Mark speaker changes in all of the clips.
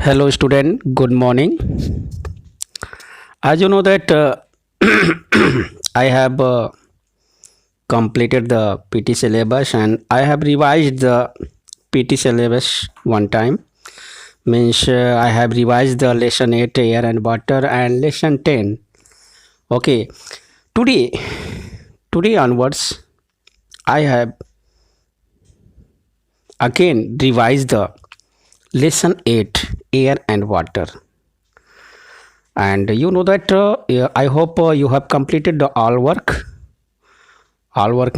Speaker 1: Hello, student. Good morning. As you know that I have completed the PT syllabus and I have revised the PT syllabus one time. Means I have revised the lesson 8 air and water and lesson 10. Okay. Today, today onwards, I have again revised the lesson 8 air and water. And you know that yeah, I hope you have completed the all work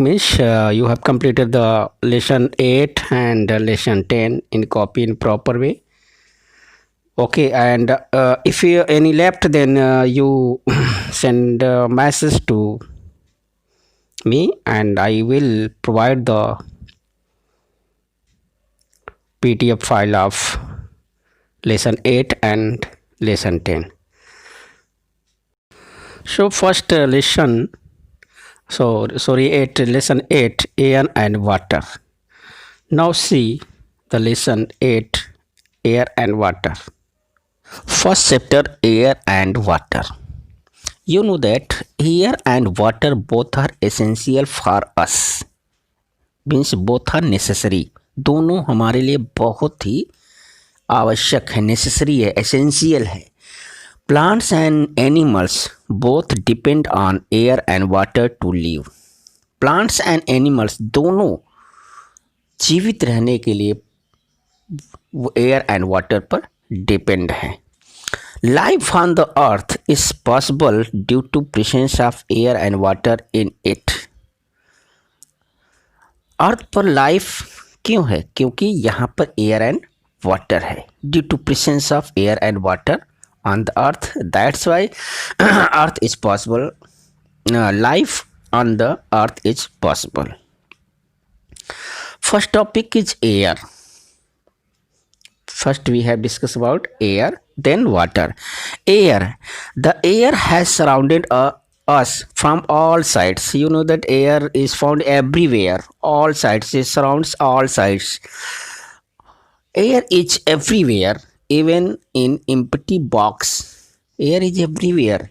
Speaker 1: means you have completed the lesson 8 and lesson 10 in copy in proper way. Okay, and if you any left, then you send a message to me and I will provide the PDF file of lesson 8 and lesson 10. So first lesson, so sorry, 8 lesson 8 air and water. Now see the lesson 8 air and water. First chapter air and water. You know that air and water both are essential for us. Means both are necessary. दोनों हमारे लिए बहुत ही आवश्यक है, necessary है, essential है. Plants and animals both depend on air and water to live. Plants and animals दोनों जीवित रहने के लिए एयर एंड वाटर पर डिपेंड है. Life on the earth is possible due to presence of air and water in it. Earth पर life क्यों है? क्योंकि यहाँ पर एयर एंड वाटर है. Due to presence of air and water on the earth, that's why earth is possible, life on the earth is possible. First topic is air. First we have discussed about air, then water. Air, the air has surrounded us from all sides. You know that air is found everywhere, all sides, it surrounds all sides. Air is everywhere, even in empty box. Air is everywhere.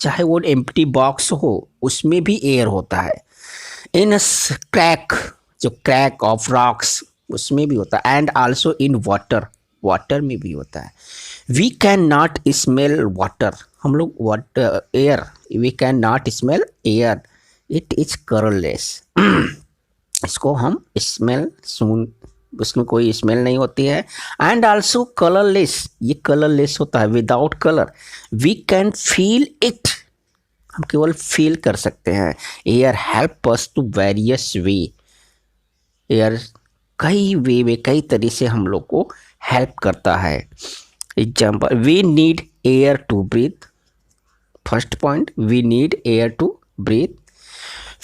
Speaker 1: चाहे वो empty box हो उसमें भी air होता है. In crack, जो crack of rocks उसमें भी होता है. And also in water, water में भी होता है. We can not smell water. हम लोग water air, we can not smell air, it is colourless. इसको हम स्मेल सुन, उसमें कोई स्मेल नहीं होती है. एंड आल्सो कलरलेस, ये कलरलेस होता है, without colour. We can feel it, हम केवल फील कर सकते हैं. Air help us to various way. Air कई वे में, कई तरीके से हम लोग को हेल्प करता है. Example, we need air to breathe. First point, we need air to breathe.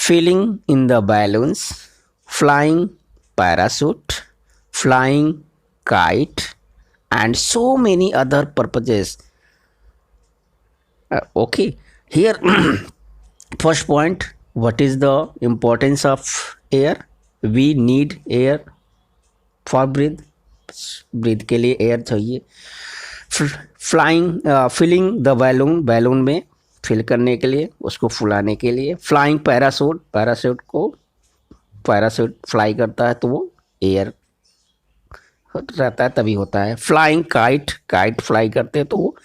Speaker 1: Feeling in the balloons, flying parachute, flying kite, and so many other purposes. Okay, here first point, what is the importance of air? We need air for breathe. breathe के लिए air चाहिए. flying, filling the balloon, balloon में fill करने के लिए, उसको फुलाने के लिए. flying parachute, parachute को पैराशूट फ्लाई करता है तो वो एयर रहता है तभी होता है. फ्लाइंग काइट, काइट फ्लाई करते हैं तो वो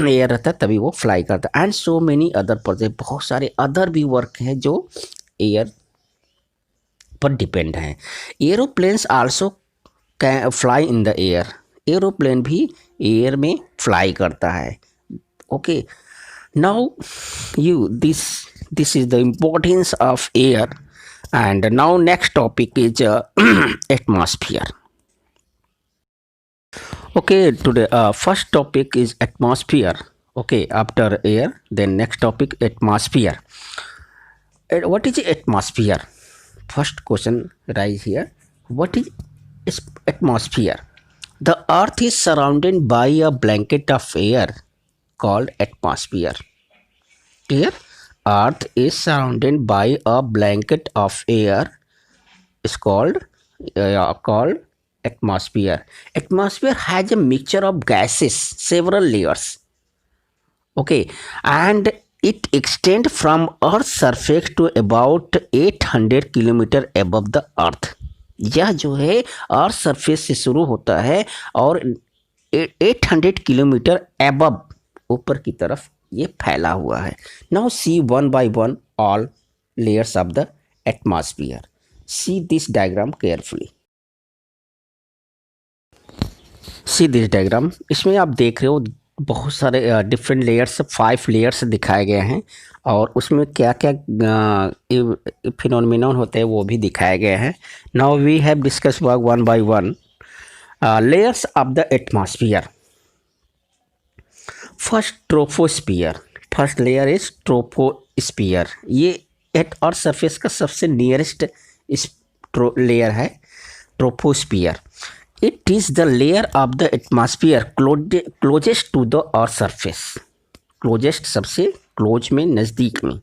Speaker 1: एयर रहता है तभी वो फ्लाई करता है. And so many other project, बहुत सारे अदर भी वर्क हैं जो एयर पर डिपेंड हैं. Aeroplanes also can fly in the air. Aeroplane भी एयर में फ्लाई करता है. Okay, now you this is the importance of air. And now next topic is atmosphere. Okay, today first topic is atmosphere. Okay, after air, then next topic atmosphere. What is atmosphere? First question rise here. What is atmosphere? The earth is surrounded by a blanket of air called atmosphere. Clear? Earth is surrounded by a blanket of air is called atmosphere. Atmosphere has a mixture of gases, several layers. Okay, and it extends from Earth's surface to about 800 kilometre above the earth. यह जो है earth surface से शुरू होता है और 800 kilometre above ऊपर की तरफ ये फैला हुआ है. Now see one by one all layers of the atmosphere. See this diagram carefully. See this diagram. इसमें आप देख रहे हो बहुत सारे डिफरेंट लेयर्स, 5 लेयर्स दिखाए गए हैं और उसमें क्या क्या फिनोमिनन होते हैं वो भी दिखाए गए हैं. Now we have discuss one by one layers of the atmosphere. First troposphere. First layer is troposphere. ये एट अर्थ सरफेस का सबसे नियरेस्ट लेयर है troposphere. It is the layer of the atmosphere closest to the earth surface. Closest सबसे close में, नज़दीक में.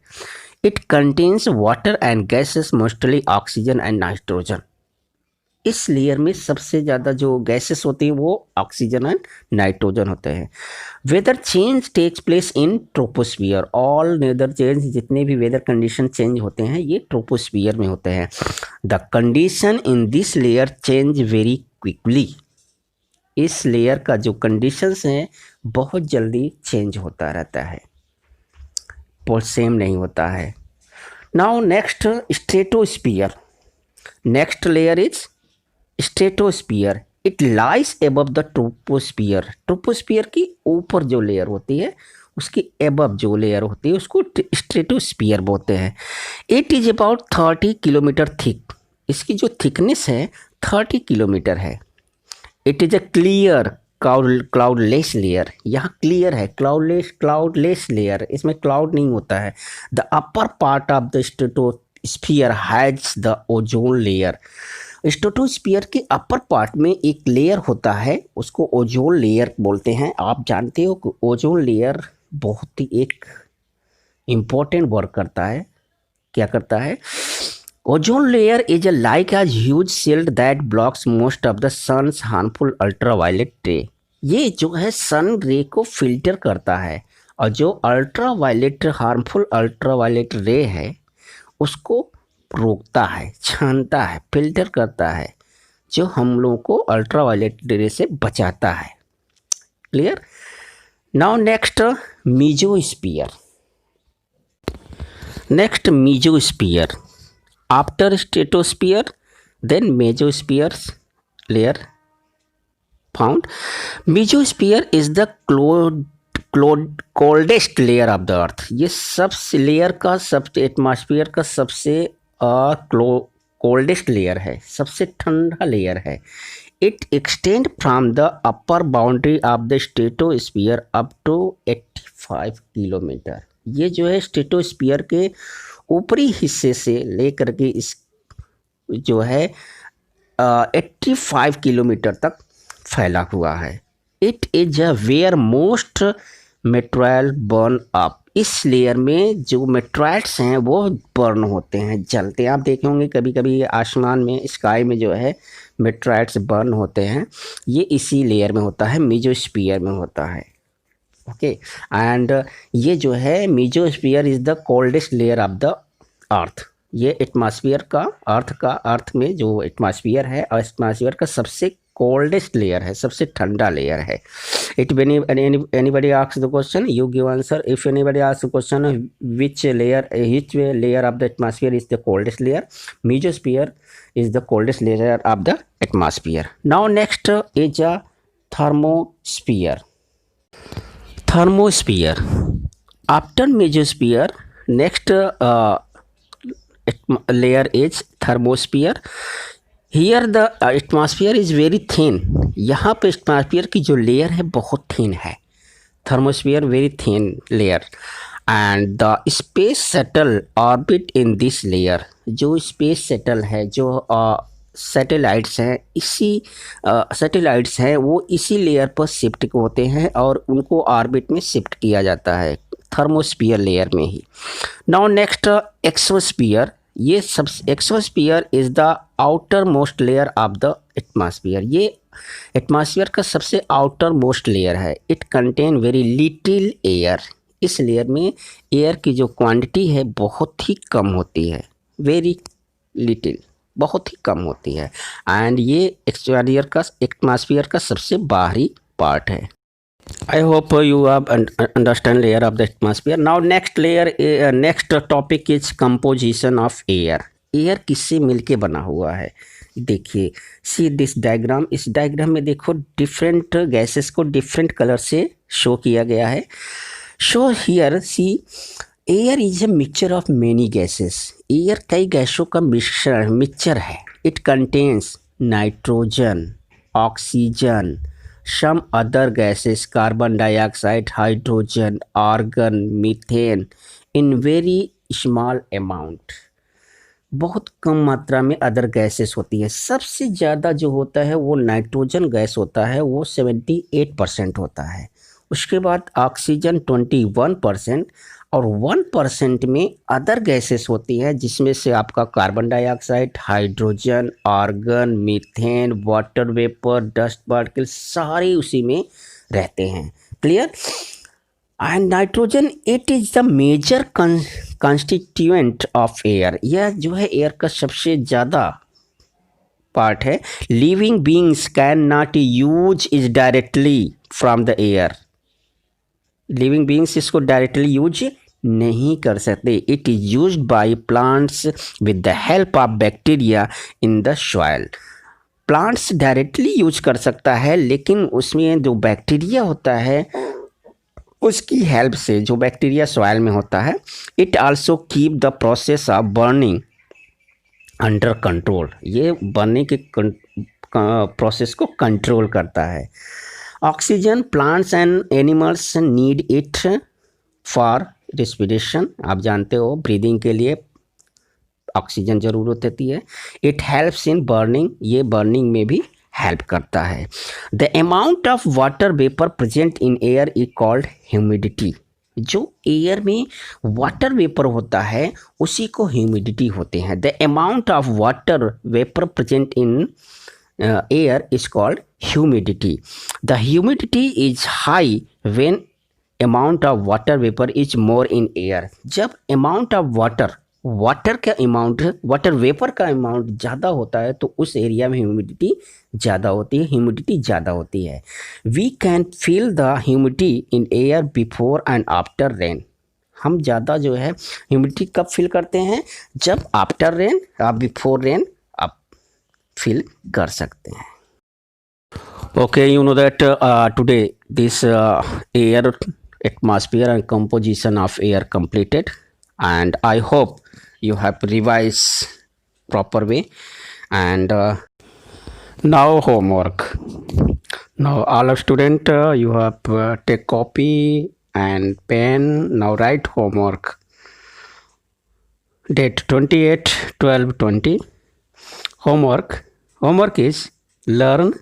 Speaker 1: It contains water and gases, mostly oxygen and nitrogen. इस layer में सबसे ज़्यादा जो गैसेस होती हैं वो ऑक्सीजन एंड नाइट्रोजन होते हैं. Weather change takes place in troposphere. All weather change, जितने भी वेदर कंडीशन चेंज होते हैं ये ट्रोपोस्फियर में होते हैं. The condition in this layer change very quickly. इस लेयर का जो कंडीशंस हैं बहुत जल्दी चेंज होता रहता है, सेम नहीं होता है. Now next stratosphere. Next layer is stratosphere. It lies above the troposphere. Troposphere की ऊपर जो लेयर होती है उसकी एबव जो लेयर होती है उसको स्ट्रेटोस्फियर बोलते हैं. It is about 30 kilometre thick. इसकी जो थिकनेस है 30 किलोमीटर है. It is a clear cloudless layer. यहाँ क्लियर है, क्लाउडलेस लेयर, इसमें क्लाउड नहीं होता है. The upper part of the stratosphere has the ozone layer. Stratosphere के अपर पार्ट में एक लेयर होता है उसको ओजोन लेयर बोलते हैं. आप जानते हो कि ओजोन लेयर बहुत ही एक इम्पोर्टेंट वर्क करता है. क्या करता है? Ozone layer is a like a huge shield that blocks most of the sun's harmful ultraviolet ray. ये जो है सन रे को फिल्टर करता है और जो अल्ट्रावायलेट हार्मफुल अल्ट्रावायलेट रे है उसको रोकता है, छानता है, फिल्टर करता है, जो हम लोगों को अल्ट्रावायलेट रे से बचाता है. Clear? Now next mesosphere. Next mesosphere. After stratosphere, then mesosphere layer found. Mesosphere is the coldest layer of the earth. ये सब लेयर का सबसे एटमॉस्फेयर का सबसे कोल्डेस्ट लेयर है, सबसे ठंडा लेयर है. It extend from the upper boundary of the stratosphere up to 85 kilometre. ये जो है स्ट्रेटोस्फीयर के ऊपरी हिस्से से लेकर के इस जो है 85 किलोमीटर तक फैला हुआ है. It is a where most meteoroid burn up. इस लेयर में जो मेट्रॉइड्स हैं वो बर्न होते हैं, जलते हैं. आप देखे होंगे कभी कभी आसमान में, स्काई में जो है मेट्रॉइड्स बर्न होते हैं. ये इसी लेयर में होता है, मीजोस्फीयर में होता है. ओके, एंड ये जो है mesosphere is the coldest layer of the earth. ये एटमॉस्फेयर का अर्थ में जो एटमॉस्फेयर है और एटमॉस्फेयर का सबसे कोल्डेस्ट लेयर है, सबसे ठंडा लेयर है. It anybody ask the question you give answer. If anybody ask the question which layer of the atmosphere is the coldest layer, mesosphere is the coldest layer of the atmosphere. Now next is a thermosphere. Thermosphere. After mesosphere, next layer is thermosphere. Here the atmosphere is very thin. यहाँ पे atmosphere की जो layer है बहुत thin है. Thermosphere very thin layer. And the space shuttle orbit in this layer. जो space shuttle है, जो सैटेलाइट्स हैं, इसी सैटेलाइट्स हैं वो इसी लेयर पर शिफ्ट होते हैं और उनको ऑर्बिट में शिफ्ट किया जाता है थर्मोस्फीयर लेयर में ही. Now next exosphere. ये सब exosphere is the outer most layer of the atmosphere. ये एटमॉस्फेयर का सबसे आउटर मोस्ट लेयर है। It contain very little air. इस लेयर में एयर की जो क्वांटिटी है बहुत ही कम होती है, वेरी लिटिल, बहुत ही कम होती है। एंड ये एटमॉस्फेयर का सबसे बाहरी पार्ट है। I hope you have understand layer of the atmosphere. Now next topic is composition of air. Air किससे मिलके बना हुआ है? देखिए, सी दिस डायग्राम। इस डायग्राम में देखो डिफरेंट गैसेस को डिफरेंट कलर से शो किया गया है। Show here see air is a mixture of many gases. Air कई गैसों का मिक्सचर है। It contains nitrogen, oxygen, some other gases, carbon dioxide, hydrogen, argon, methane in very small amount। बहुत कम मात्रा में अदर गैसेस होती है। सबसे ज़्यादा जो होता है वो नाइट्रोजन गैस होता है, वो 78% होता है। उसके बाद ऑक्सीजन 21% और 1% में अदर गैसेस होती है, जिसमें से आपका carbon dioxide, hydrogen, argon, methane, water vapour, dust particle सारे उसी में रहते हैं। Clear? And nitrogen it is the major constituent of air. यह जो है एयर का सबसे ज़्यादा पार्ट है। Living beings can not use is directly from the air. Living beings इसको डायरेक्टली यूज नहीं कर सकते। It is use by plants with the help of bacteria in the soil. Plants directly use कर सकता है, लेकिन उसमें जो बैक्टीरिया होता है उसकी हेल्प से, जो बैक्टीरिया सॉइल में होता है, it also keep the process of burning under control. ये बर्निंग के प्रोसेस को कंट्रोल करता है। Oxygen plants and animals need it for respiration. आप जानते हो ब्रीदिंग के लिए ऑक्सीजन ज़रूरत होती है। इट हेल्प्स इन बर्निंग, ये बर्निंग में भी हेल्प करता है। The amount of water vapour present in air is called humidity. जो एयर में वाटर वेपर होता है उसी को ह्यूमिडिटी होते हैं। The amount of water vapour present in air is called humidity. The humidity is high when amount of water vapor is more in air. जब amount of water का amount, water vapour का amount ज़्यादा होता है तो उस area में humidity ज़्यादा होती है, ह्यूमिडिटी ज़्यादा होती है। We can feel the humidity in air before and after rain. हम ज़्यादा जो है ह्यूमिडिटी कब फील करते हैं? जब आफ्टर रेन या बिफोर रेन आप फील कर सकते हैं। Okay, you know that today this air atmosphere and composition of air completed, and I hope you have revised proper way. And now homework. Now all of student you have take copy and pen. Now write homework. Date 28/12/20. Homework is learn.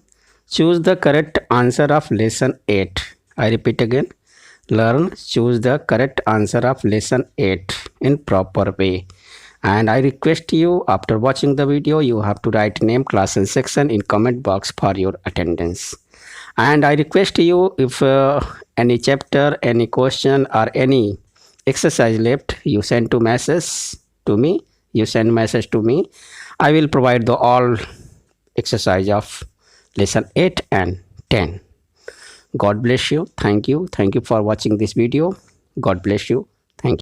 Speaker 1: Choose the correct answer of lesson 8. I repeat again. Learn, choose the correct answer of lesson 8 in proper way. And I request you, after watching the video, you have to write name, class and section in comment box for your attendance. And I request you, if any chapter, any question or any exercise left, you send message to me. You send message to me. I will provide the all exercise of lesson 8 and 10. God bless you. Thank you for watching this video. God bless you.